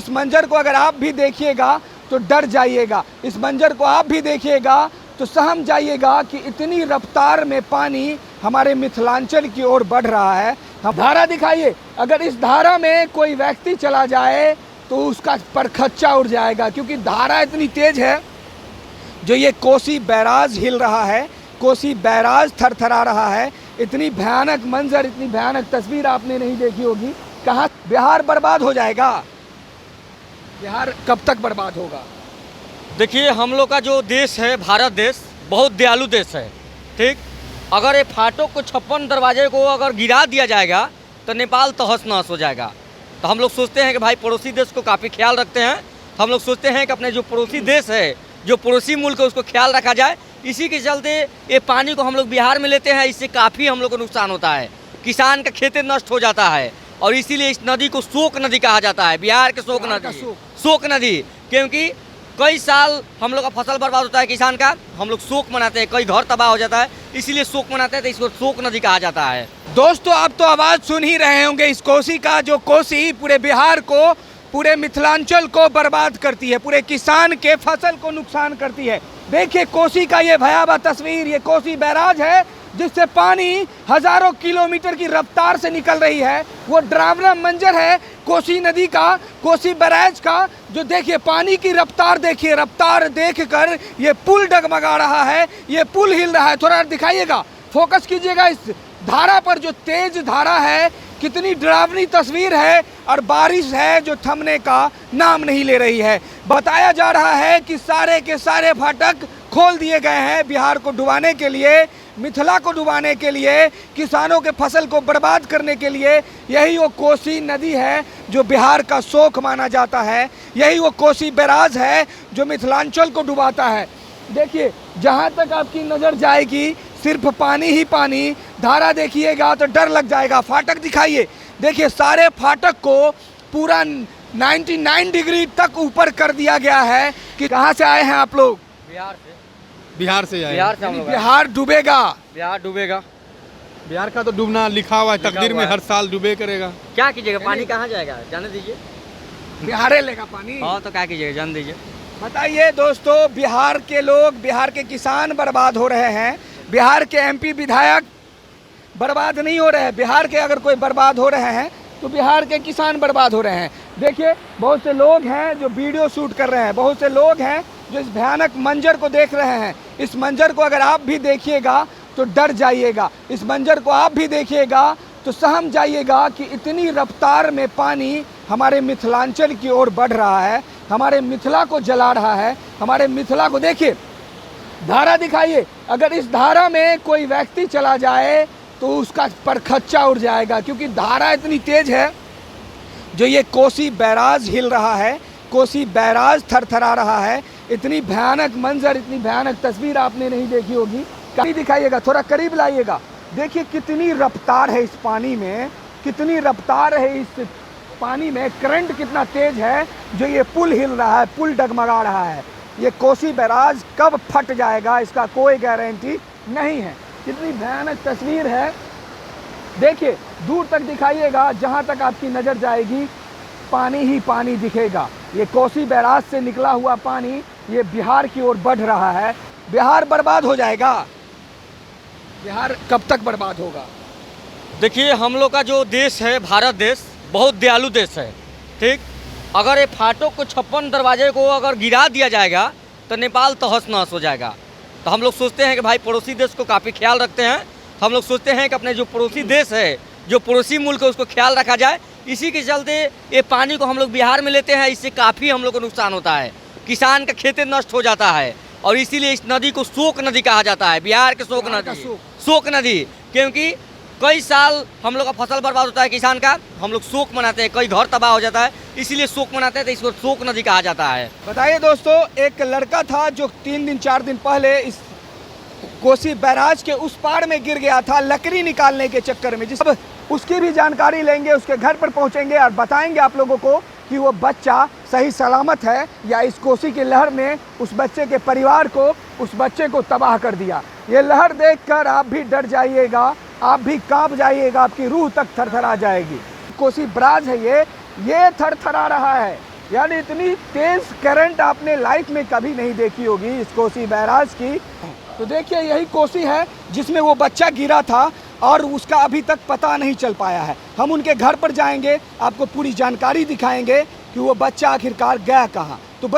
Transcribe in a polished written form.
इस मंजर को अगर आप भी देखिएगा तो डर जाइएगा। इस मंजर को आप भी देखिएगा तो सहम जाइएगा कि इतनी रफ्तार में पानी हमारे मिथिलांचल की ओर बढ़ रहा है। हम धारा दिखाइए, अगर इस धारा में कोई व्यक्ति चला जाए तो उसका परखच्चा उड़ जाएगा, क्योंकि धारा इतनी तेज है। जो ये कोसी बैराज हिल रहा है, कोसी बैराज थरथरा रहा है। इतनी भयानक मंजर, इतनी भयानक तस्वीर आपने नहीं देखी होगी। कहाँ बिहार बर्बाद हो जाएगा? बिहार कब तक बर्बाद होगा? देखिए, हम लोग का जो देश है, भारत देश, बहुत दयालु देश है। ठीक, अगर ये फाटक को 56 दरवाजे को अगर गिरा दिया जाएगा तो नेपाल तहस नहस हो जाएगा। तो हम लोग सोचते हैं कि भाई पड़ोसी देश को काफ़ी ख्याल रखते हैं। हम लोग सोचते हैं कि अपने जो पड़ोसी देश है, जो पड़ोसी मुल्क है, उसको ख्याल रखा जाए। इसी के चलते ये पानी को हम लोग बिहार में लेते हैं। इससे काफ़ी हम लोग को नुकसान होता है, किसान का खेतें नष्ट हो जाता है। और इसीलिए इस नदी को शोक नदी कहा जाता है, बिहार के शोक नदी, शोक नदी। क्योंकि कई साल हम लोग का फसल बर्बाद होता है किसान का, हम लोग शोक मनाते हैं, कई घर तबाह हो जाता है, इसीलिए शोक मनाते हैं। तो इसको शोक नदी कहा जाता है। दोस्तों, आप तो आवाज़ सुन ही रहे होंगे इस कोसी का, जो कोसी पूरे बिहार को, पूरे मिथिलांचल को बर्बाद करती है, पूरे किसान के फसल को नुकसान करती है। देखिए कोसी का ये भयावह तस्वीर, ये कोसी बैराज है जिससे पानी हजारों किलोमीटर की रफ्तार से निकल रही है। वो डरावना मंजर है कोसी नदी का, कोसी बैराज का। जो देखिए पानी की रफ्तार देखिए, रफ्तार देखकर ये पुल डगमगा रहा है, ये पुल हिल रहा है। थोड़ा दिखाइएगा, फोकस कीजिएगा इस धारा पर, जो तेज धारा है, कितनी डरावनी तस्वीर है। और बारिश है जो थमने का नाम नहीं ले रही है। बताया जा रहा है कि सारे के सारे फाटक खोल दिए गए हैं बिहार को डुबाने के लिए, मिथिला को डुबाने के लिए, किसानों के फसल को बर्बाद करने के लिए। यही वो कोसी नदी है जो बिहार का शोक माना जाता है। यही वो कोसी बैराज है जो मिथिलांचल को डुबाता है। देखिए, जहाँ तक आपकी नज़र जाएगी सिर्फ पानी ही पानी। धारा देखिएगा तो डर लग जाएगा। फाटक दिखाइए, देखिए सारे फाटक को पूरा 99 डिग्री तक ऊपर कर दिया गया है। कि कहाँ से आए हैं आप लोग? बिहार से। बिहार से आए। बिहार से हम लोग आए। बिहार डूबेगा, बिहार डूबेगा। बिहार का तो डूबना लिखा हुआ है, तकदीर में हर साल डूबे करेगा। क्या कीजिएगा, पानी कहाँ जाएगा, जाने दीजिए। बिहारे लेगा पानी। हाँ, तो क्या कीजिएगा, जाने दीजिए। बताइए दोस्तों, बिहार के लोग, बिहार के किसान बर्बाद हो रहे हैं। बिहार के एमपी विधायक बर्बाद नहीं हो रहे हैं। बिहार के अगर कोई बर्बाद हो रहे हैं तो बिहार के किसान बर्बाद हो रहे हैं। देखिए, बहुत से लोग हैं जो वीडियो शूट कर रहे हैं, बहुत से लोग हैं जो इस भयानक मंजर को देख रहे हैं। इस मंजर को अगर आप भी देखिएगा तो डर जाइएगा। इस मंजर को आप भी देखिएगा तो सहम जाइएगा कि इतनी रफ्तार में पानी हमारे मिथिलांचल की ओर बढ़ रहा है, हमारे मिथिला को जला रहा है, हमारे मिथिला को। देखिए धारा दिखाइए, अगर इस धारा में कोई व्यक्ति चला जाए तो उसका परखच्चा उड़ जाएगा, क्योंकि धारा इतनी तेज है। जो ये कोसी बैराज हिल रहा है, कोसी बैराज थरथरा रहा है। इतनी भयानक मंजर, इतनी भयानक तस्वीर आपने नहीं देखी होगी। कहीं दिखाइएगा, थोड़ा करीब लाइएगा। देखिए कितनी रफ्तार है इस पानी में, कितनी रफ्तार है इस पानी में, करंट कितना तेज है। जो ये पुल हिल रहा है, पुल डगमगा रहा है। ये कोसी बैराज कब फट जाएगा इसका कोई गारंटी नहीं है। कितनी भयानक तस्वीर है। देखिए दूर तक दिखाइएगा, जहाँ तक आपकी नज़र जाएगी पानी ही पानी दिखेगा। ये कोसी बैराज से निकला हुआ पानी ये बिहार की ओर बढ़ रहा है। बिहार बर्बाद हो जाएगा। बिहार कब तक बर्बाद होगा? देखिए, हम लोग का जो देश है, भारत देश, बहुत दयालु देश है। ठीक, अगर ये फाटक को 56 दरवाजे को अगर गिरा दिया जाएगा तो नेपाल तहस नहस हो जाएगा। तो हम लोग सोचते हैं कि भाई पड़ोसी देश को काफ़ी ख्याल रखते हैं। हम लोग सोचते हैं कि अपने जो पड़ोसी देश है, जो पड़ोसी मुल्क है, उसको ख्याल रखा जाए। इसी के चलते ये पानी को हम लोग बिहार में लेते हैं। इससे काफ़ी हम लोग को नुकसान होता है, किसान का खेतें नष्ट हो जाता है। और इसीलिए इस नदी को शोक नदी कहा जाता है, बिहार के शोक नदी, शोक नदी। क्योंकि कई साल हम लोग का फसल बर्बाद होता है किसान का, हम लोग शोक मनाते हैं, कई घर तबाह हो जाता है, इसीलिए शोक मनाते हैं। तो इसको शोक नदी कहा जाता है। बताइए दोस्तों, एक लड़का था जो 3 दिन 4 दिन पहले इस कोसी बैराज के उस पार में गिर गया था लकड़ी निकालने के चक्कर में। जिस उसकी भी जानकारी लेंगे, उसके घर पर पहुंचेंगे और बताएंगे आप लोगों को कि वो बच्चा सही सलामत है या इस कोसी की लहर ने उस बच्चे के परिवार को, उस बच्चे को तबाह कर दिया। ये लहर देखकर आप भी डर जाइएगा, आप भी कांप जाइएगा, आपकी रूह तक थरथरा जाएगी। कोसी बैराज है ये थरथरा रहा है। यानी इतनी तेज करंट आपने लाइफ में कभी नहीं देखी होगी इस कोसी बैराज की। तो देखिए यही कोसी है जिसमें वो बच्चा गिरा था और उसका अभी तक पता नहीं चल पाया है। हम उनके घर पर जाएंगे, आपको पूरी जानकारी दिखाएंगे कि वो बच्चा आखिरकार गया कहाँ। तो